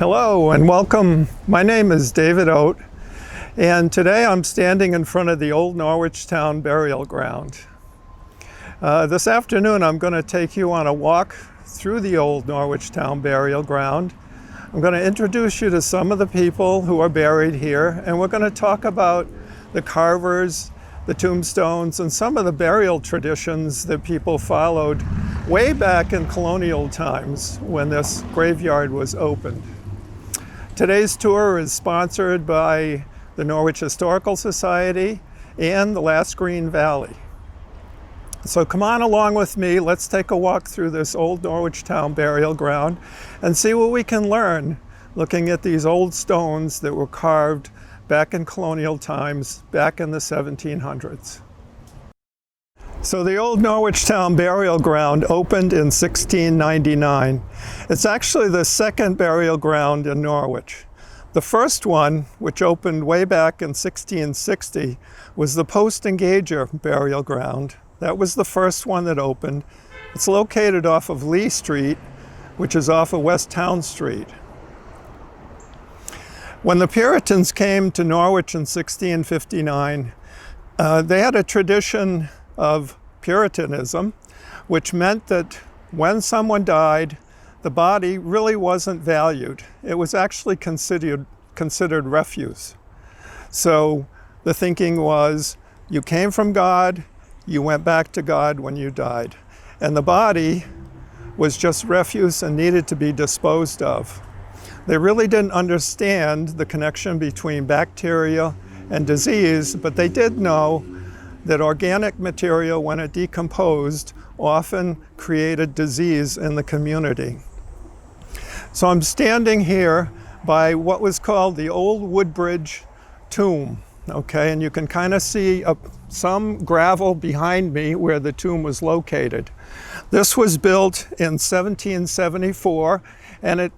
Hello and welcome. My name is David Oat, and today I'm standing in front of the Old Norwichtown Burial Ground. This afternoon I'm going to take you on a walk through the Old Norwichtown Burial Ground. I'm going to introduce you to some of the people who are buried here, and we're going to talk about the carvers, the tombstones, and some of the burial traditions that people followed way back in colonial times when this graveyard was opened. Today's tour is sponsored by the Norwich Historical Society and the Last Green Valley. So come on along with me, let's take a walk through this Old Norwichtown Burial Ground and see what we can learn looking at these old stones that were carved back in colonial times, back in the 1700s. So the Old Norwichtown Burial Ground opened in 1699. It's actually the second burial ground in Norwich. The first one, which opened way back in 1660, was the Post-Engager Burial Ground. That was the first one that opened. It's located off of Lee Street, which is off of West Town Street. When the Puritans came to Norwich in 1659, they had a tradition of Puritanism, which meant that when someone died, the body really wasn't valued. It was actually considered refuse. So the thinking was, you came from God, you went back to God when you died. And the body was just refuse and needed to be disposed of. They really didn't understand the connection between bacteria and disease, but they did know that organic material, when it decomposed, often created disease in the community. So I'm standing here by what was called the Old Woodbridge Tomb, okay? And you can kind of see some gravel behind me where the tomb was located. This was built in 1774, and it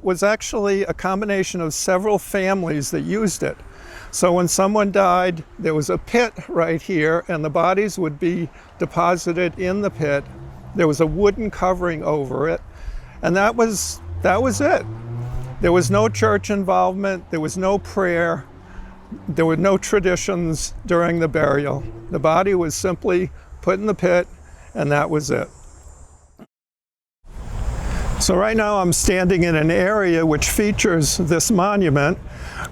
was actually a combination of several families that used it. So when someone died, there was a pit right here, and the bodies would be deposited in the pit. There was a wooden covering over it, and that was it. There was no church involvement, there was no prayer, there were no traditions during the burial. The body was simply put in the pit, and that was it. So right now I'm standing in an area which features this monument,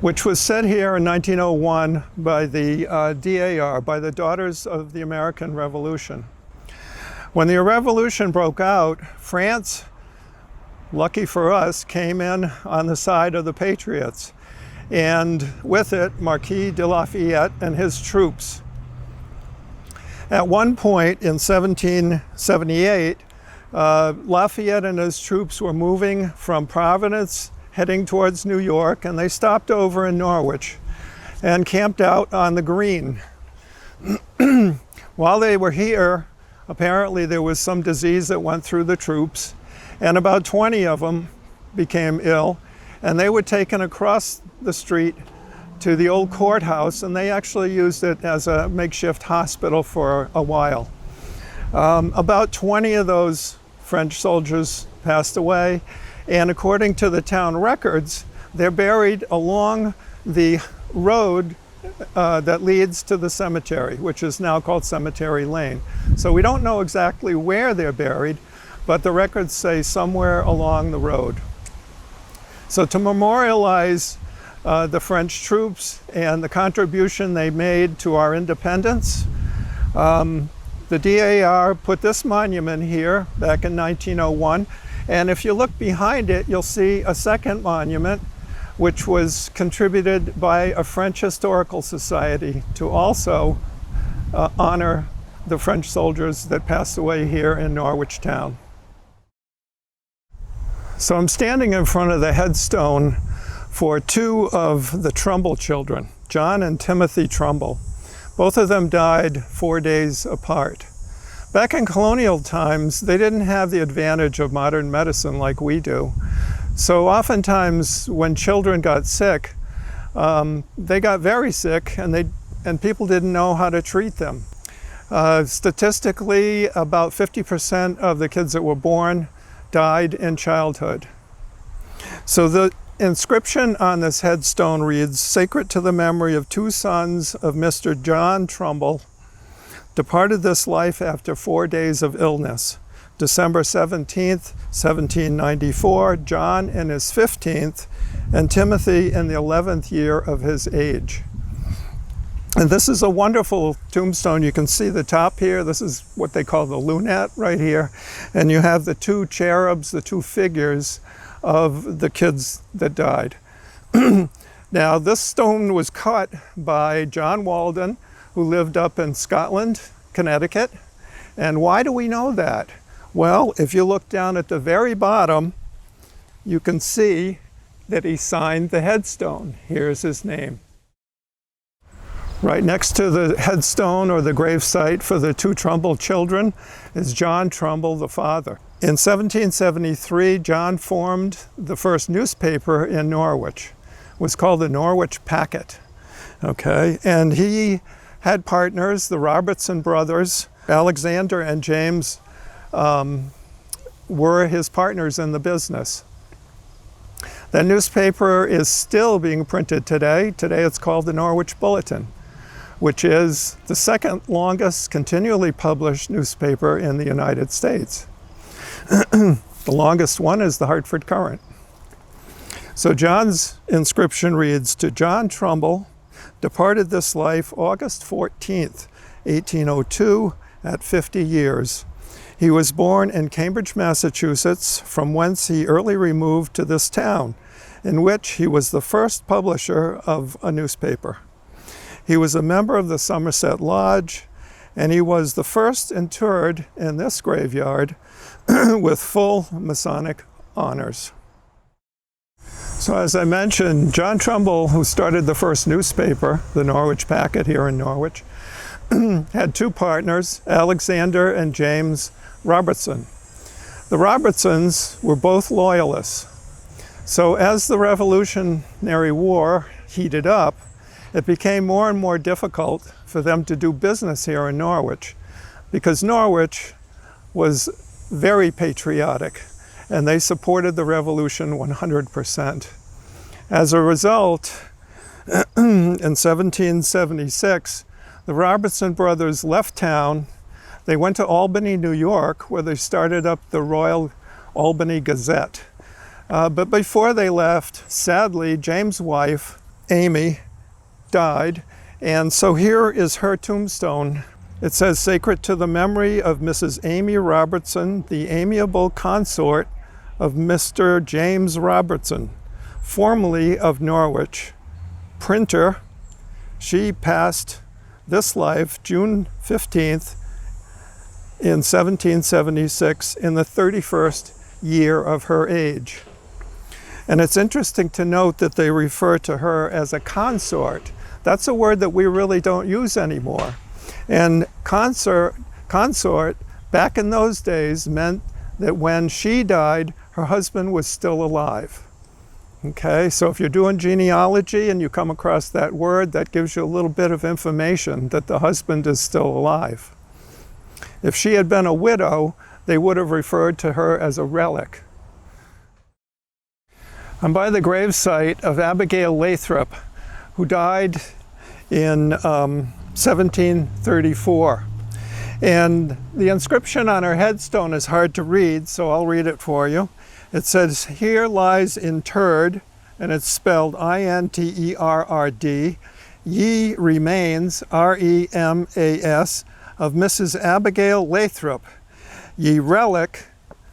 which was set here in 1901 by the DAR, by the Daughters of the American Revolution. When the revolution broke out, France, lucky for us, came in on the side of the Patriots, and with it, Marquis de Lafayette and his troops. At one point in 1778, Lafayette and his troops were moving from Providence heading towards New York, and they stopped over in Norwich and camped out on the green. While they were here, apparently there was some disease that went through the troops, and about 20 of them became ill, and they were taken across the street to the old courthouse, and they actually used it as a makeshift hospital for a while. About 20 of those French soldiers passed away, and according to the town records, they're buried along the road that leads to the cemetery, which is now called Cemetery Lane. So we don't know exactly where they're buried, but the records say somewhere along the road. So to memorialize the French troops and the contribution they made to our independence, the DAR put this monument here back in 1901, and if you look behind it, you'll see a second monument which was contributed by a French Historical Society to also honor the French soldiers that passed away here in Norwich town. So I'm standing in front of the headstone for two of the Trumbull children, John and Timothy Trumbull. Both of them died 4 days apart. Back in colonial times, they didn't have the advantage of modern medicine like we do. So oftentimes when children got sick, they got very sick, and people didn't know how to treat them. Statistically, about 50% of the kids that were born died in childhood. So the inscription on this headstone reads, "Sacred to the memory of two sons of Mr. John Trumbull, departed this life after 4 days of illness. December 17th, 1794, John in his 15th, and Timothy in the 11th year of his age." And this is a wonderful tombstone. You can see the top here. This is what they call the lunette right here. And you have the two cherubs, the two figures of the kids that died. Now, this stone was cut by John Walden, who lived up in Scotland, Connecticut. And why do we know that? Well, if you look down at the very bottom, you can see that he signed the headstone. Here's his name. Right next to the headstone or the gravesite for the two Trumbull children is John Trumbull, the father. In 1773, John formed the first newspaper in Norwich. It was called the Norwich Packet. Okay, and he had partners, the Robertson brothers. Alexander and James were his partners in the business. That newspaper is still being printed today. Today it's called the Norwich Bulletin, which is the second longest continually published newspaper in the United States. The longest one is the Hartford Courant. So John's inscription reads, "To John Trumbull, departed this life August 14th, 1802, at 50 years. He was born in Cambridge, Massachusetts, from whence he early removed to this town, in which he was the first publisher of a newspaper. He was a member of the Somerset Lodge, and he was the first interred in this graveyard with full Masonic honors." So as I mentioned, John Trumbull, who started the first newspaper, the Norwich Packet here in Norwich, had two partners, Alexander and James Robertson. The Robertsons were both loyalists. So as the Revolutionary War heated up, it became more and more difficult for them to do business here in Norwich, because Norwich was very patriotic and they supported the revolution 100%. As a result, in 1776, the Robertson brothers left town. They went to Albany, New York, where they started up the Royal Albany Gazette. But before they left, sadly, James' wife, Amy, died, and so here is her tombstone. It says, "Sacred to the memory of Mrs. Amy Robertson, the amiable consort of Mr. James Robertson, formerly of Norwich, printer. She passed this life June 15th in 1776 in the 31st year of her age." And it's interesting to note that they refer to her as a consort. That's a word that we really don't use anymore. And consort, back in those days, meant that when she died, her husband was still alive. Okay, so if you're doing genealogy and you come across that word, that gives you a little bit of information that the husband is still alive. If she had been a widow, they would have referred to her as a relic. I'm by the gravesite of Abigail Lathrop, who died in 1734. And the inscription on her headstone is hard to read, so I'll read it for you. It says, "Here lies interred," and it's spelled I-N-T-E-R-R-D, "ye remains," R-E-M-A-S, "of Mrs. Abigail Lathrop, ye relic,"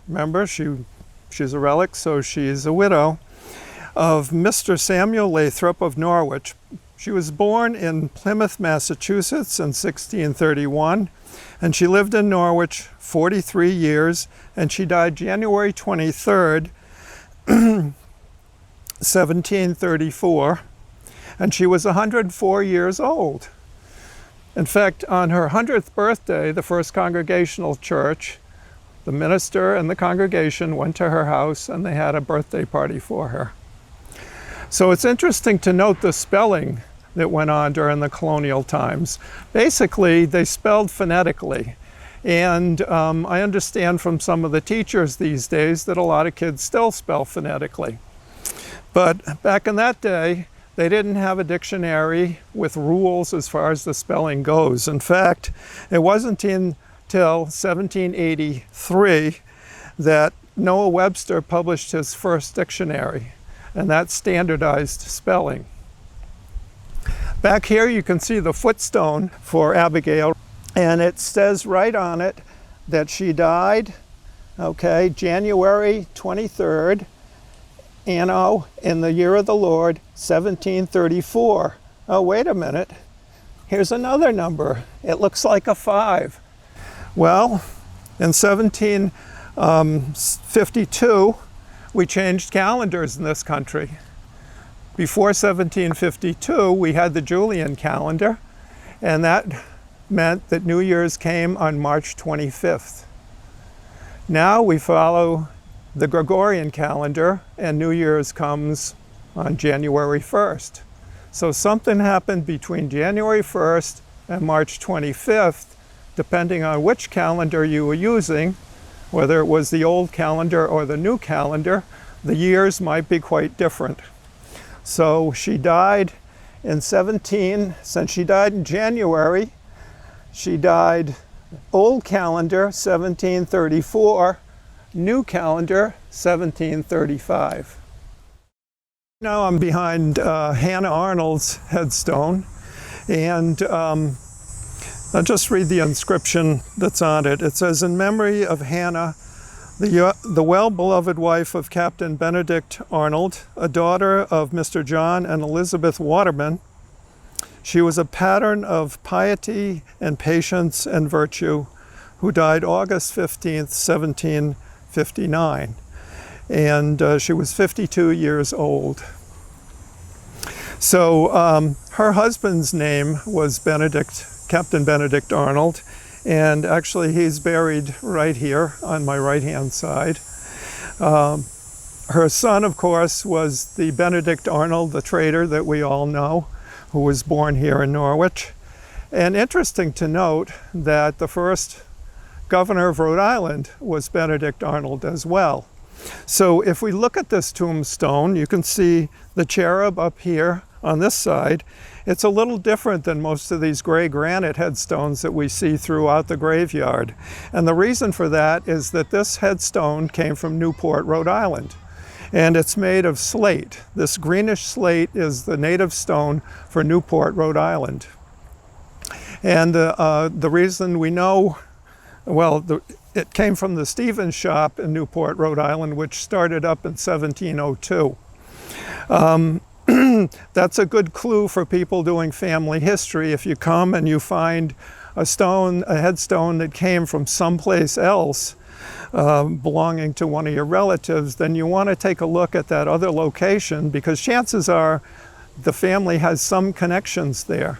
remember she's a relic, so she's a widow, "of Mr. Samuel Lathrop of Norwich." She was born in Plymouth, Massachusetts in 1631, and she lived in Norwich 43 years, and she died January 23rd, 1734, and she was 104 years old. In fact, on her 100th birthday, the First Congregational Church, the minister and the congregation went to her house and they had a birthday party for her. So it's interesting to note the spelling that went on during the colonial times. Basically, they spelled phonetically. And I understand from some of the teachers these days that a lot of kids still spell phonetically. But back in that day, they didn't have a dictionary with rules as far as the spelling goes. In fact, it wasn't until 1783 that Noah Webster published his first dictionary, and that standardized spelling. Back here you can see the footstone for Abigail, and it says right on it that she died, okay, January 23rd, anno, in the year of the Lord, 1734. Oh, wait a minute. Here's another number. It looks like a 5. Well, in 1752, we changed calendars in this country. Before 1752, we had the Julian calendar, and that meant that New Year's came on March 25th. Now we follow the Gregorian calendar, and New Year's comes on January 1st. So something happened between January 1st and March 25th, depending on which calendar you were using, whether it was the old calendar or the new calendar, the years might be quite different. So she died in since she died in January, she died old calendar 1734, new calendar 1735. Now I'm behind Hannah Arnold's headstone, and I'll just read the inscription that's on it. It says, "In memory of Hannah, the well-beloved wife of Captain Benedict Arnold, a daughter of Mr. John and Elizabeth Waterman. She was a pattern of piety and patience and virtue, who died August 15th, 1759. And she was 52 years old. So her husband's name was Captain Benedict Arnold, and actually he's buried right here on my right-hand side. Her son, of course, was the Benedict Arnold, the trader that we all know, who was born here in Norwich. And interesting to note that the first governor of Rhode Island was Benedict Arnold as well. So if we look at this tombstone, you can see the cherub up here on this side. It's a little different than most of these gray granite headstones that we see throughout the graveyard. And the reason for that is that this headstone came from Newport, Rhode Island. And it's made of slate. This greenish slate is the native stone for Newport, Rhode Island. And the reason we know, well, it came from the Stevens shop in Newport, Rhode Island, which started up in 1702. That's a good clue for people doing family history. If you come and you find a headstone that came from someplace else, belonging to one of your relatives, then you want to take a look at that other location, because chances are the family has some connections there.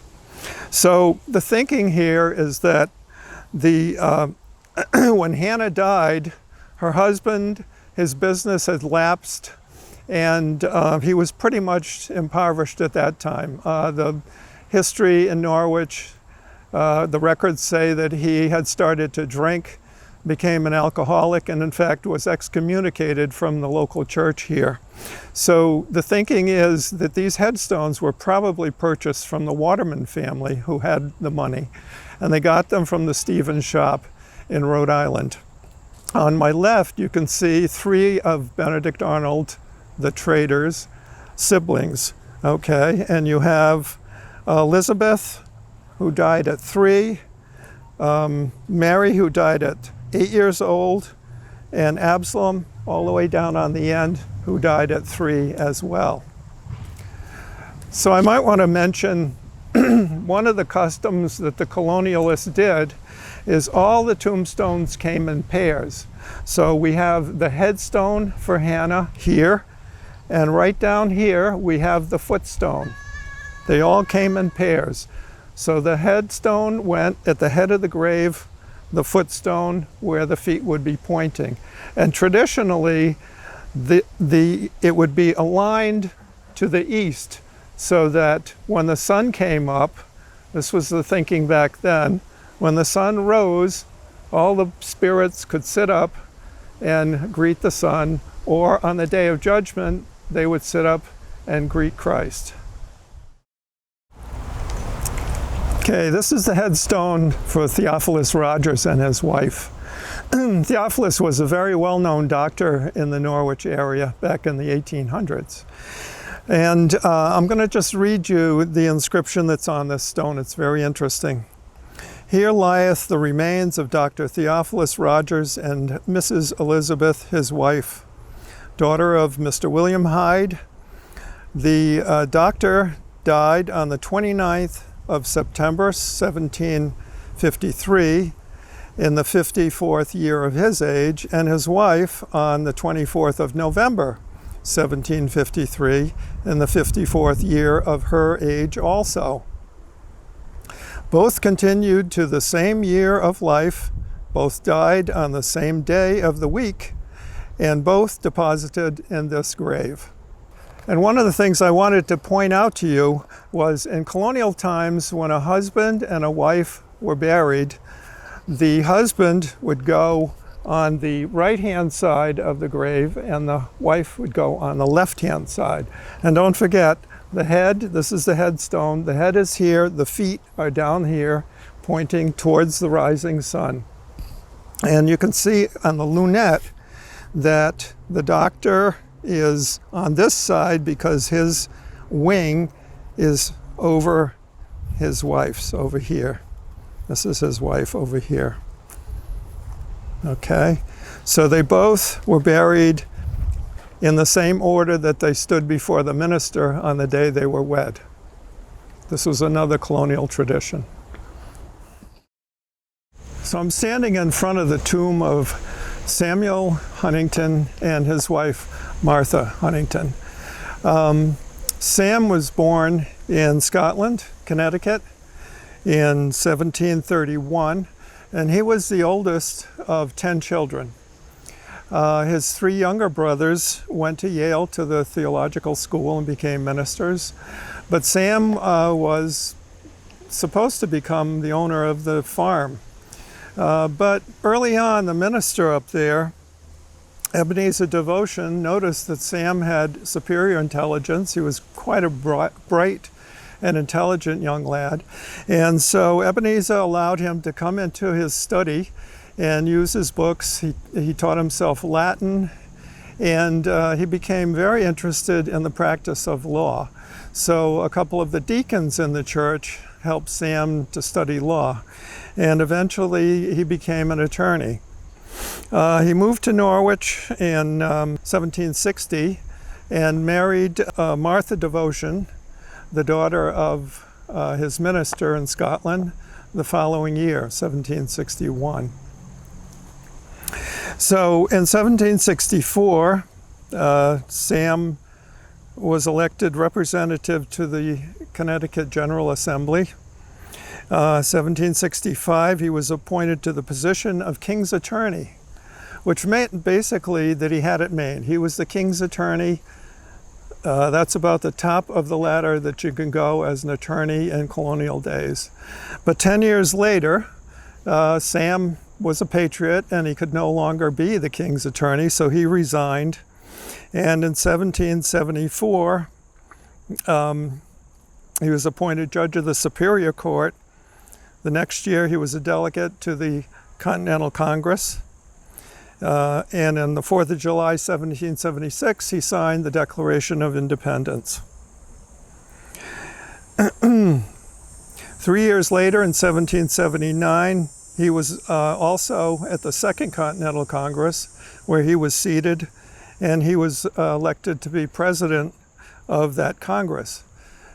So the thinking here is that when Hannah died, her husband, his business had lapsed, and he was pretty much impoverished at that time. The history in Norwich, the records say that he had started to drink, became an alcoholic, and in fact was excommunicated from the local church here. So the thinking is that these headstones were probably purchased from the Waterman family, who had the money, and they got them from the Stevens shop in Rhode Island. On my left, you can see 3 of Benedict Arnold, the trader's siblings, okay? And you have Elizabeth, who died at 3, Mary, who died at 8 years old, and Absalom, all the way down on the end, who died at 3 as well. So I might want to mention one of the customs that the colonialists did is all the tombstones came in pairs. So we have the headstone for Hannah here, and right down here we have the footstone. They all came in pairs. So the headstone went at the head of the grave, the footstone where the feet would be pointing. And traditionally, it would be aligned to the east, so that when the sun came up, this was the thinking back then, when the sun rose, all the spirits could sit up and greet the sun, or on the Day of Judgment, they would sit up and greet Christ. Okay, this is the headstone for Theophilus Rogers and his wife. Theophilus was a very well-known doctor in the Norwich area back in the 1800s. And I'm going to just read you the inscription that's on this stone. It's very interesting. Here lieth the remains of Dr. Theophilus Rogers and Mrs. Elizabeth, his wife, daughter of Mr. William Hyde. The doctor died on the 29th of September, 1753, in the 54th year of his age, and his wife on the 24th of November, 1753, in the 54th year of her age also. Both continued to the same year of life, both died on the same day of the week, and both deposited in this grave. And one of the things I wanted to point out to you was in colonial times, when a husband and a wife were buried, the husband would go on the right-hand side of the grave and the wife would go on the left-hand side. And don't forget, the head, this is the headstone, the head is here, the feet are down here, pointing towards the rising sun. And you can see on the lunette that the doctor is on this side because his wing is over his wife's over here. This is his wife over here. Okay, so they both were buried in the same order that they stood before the minister on the day they were wed. This was another colonial tradition. So I'm standing in front of the tomb of Samuel Huntington and his wife Martha Huntington. Sam was born in Scotland, Connecticut, in 1731, and he was the oldest of 10 children. His 3 younger brothers went to Yale to the theological school and became ministers, but Sam was supposed to become the owner of the farm. But early on, the minister up there, Ebenezer Devotion, noticed that Sam had superior intelligence. He was quite a bright and intelligent young lad. And so Ebenezer allowed him to come into his study and use his books. He taught himself Latin, and he became very interested in the practice of law. So a couple of the deacons in the church helped Sam to study law, and eventually he became an attorney. He moved to Norwich in 1760 and married Martha Devotion, the daughter of his minister in Scotland, the following year, 1761. So in 1764, Sam was elected representative to the Connecticut General Assembly. 1765, he was appointed to the position of King's Attorney, which meant basically that he had it made. He was the King's Attorney. That's about the top of the ladder that you can go as an attorney in colonial days. But 10 years later, Sam was a patriot and he could no longer be the King's Attorney, so he resigned. And in 1774, he was appointed judge of the Superior Court. The next year, he was a delegate to the Continental Congress. And on the 4th of July, 1776, he signed the Declaration of Independence. 3 years later, in 1779, he was also at the Second Continental Congress, where he was seated, and he was elected to be president of that Congress.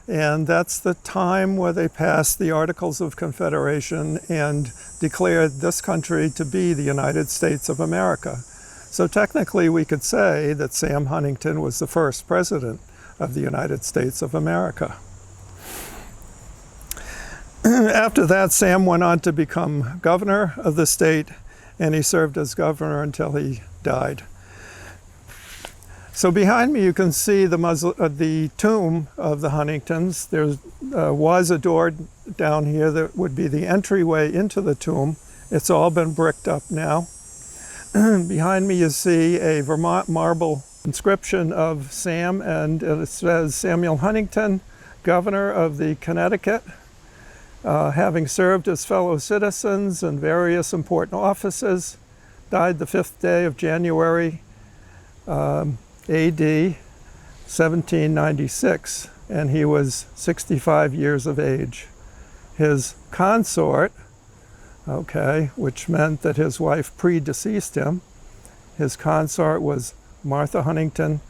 And that's the time where they passed the Articles of Confederation and declared this country to be the United States of America. So technically we could say that Sam Huntington was the first president of the United States of America. After that, Sam went on to become governor of the state, and he served as governor until he died. So behind me you can see the tomb of the Huntingtons. There was a door down here that would be the entryway into the tomb. It's all been bricked up now. Behind me you see a Vermont marble inscription of Sam, and it says Samuel Huntington, governor of the Connecticut, having served as fellow citizens in various important offices, died the 5th day of January, AD 1796, and he was 65 years of age. His consort, which meant that his wife predeceased him, his consort was Martha Huntington,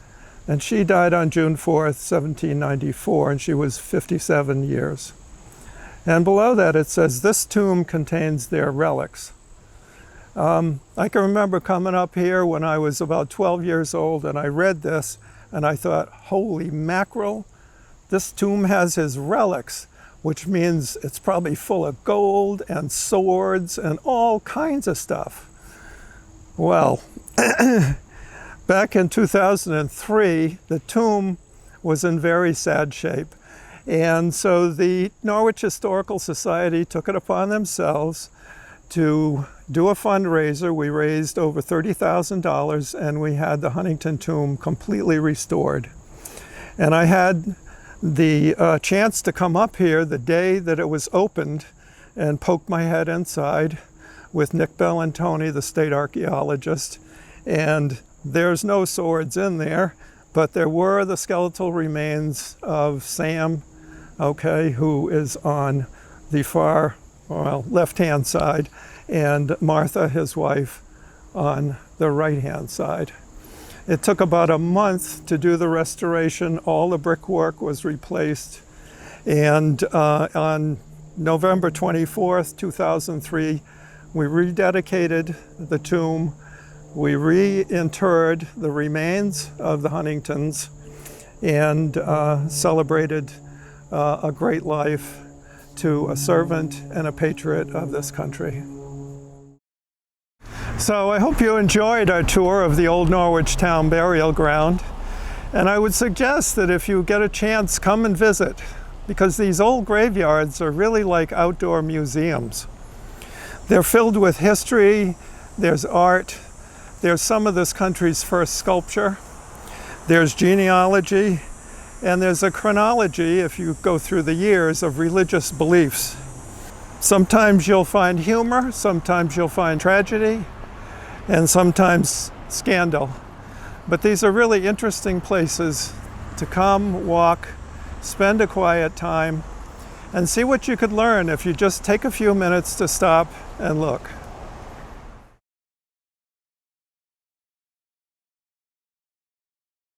and she died on June 4th, 1794, and she was 57 years. And below that it says, this tomb contains their relics. I can remember coming up here when I was about 12 years old, and I read this, and I thought, holy mackerel, this tomb has his relics, which means it's probably full of gold and swords and all kinds of stuff. Well, back in 2003, the tomb was in very sad shape. And so the Norwich Historical Society took it upon themselves to do a fundraiser. We raised over $30,000, and we had the Huntington tomb completely restored. And I had the chance to come up here the day that it was opened and poke my head inside with Nick Bellantoni, the state archaeologist. And there's no swords in there, but there were the skeletal remains of Sam, who is on the far, left-hand side, and Martha, his wife, on the right-hand side. It took about a month to do the restoration. All the brickwork was replaced. And on November 24th, 2003, we rededicated the tomb. We reinterred the remains of the Huntingtons and celebrated a great life to a servant and a patriot of this country. So I hope you enjoyed our tour of the Old Norwichtown Burial Ground. And I would suggest that if you get a chance, come and visit, because these old graveyards are really like outdoor museums. They're filled with history, there's art, there's some of this country's first sculpture, there's genealogy, and there's a chronology, if you go through the years, of religious beliefs. Sometimes you'll find humor, sometimes you'll find tragedy, and sometimes scandal. But these are really interesting places to come, walk, spend a quiet time, and see what you could learn if you just take a few minutes to stop and look.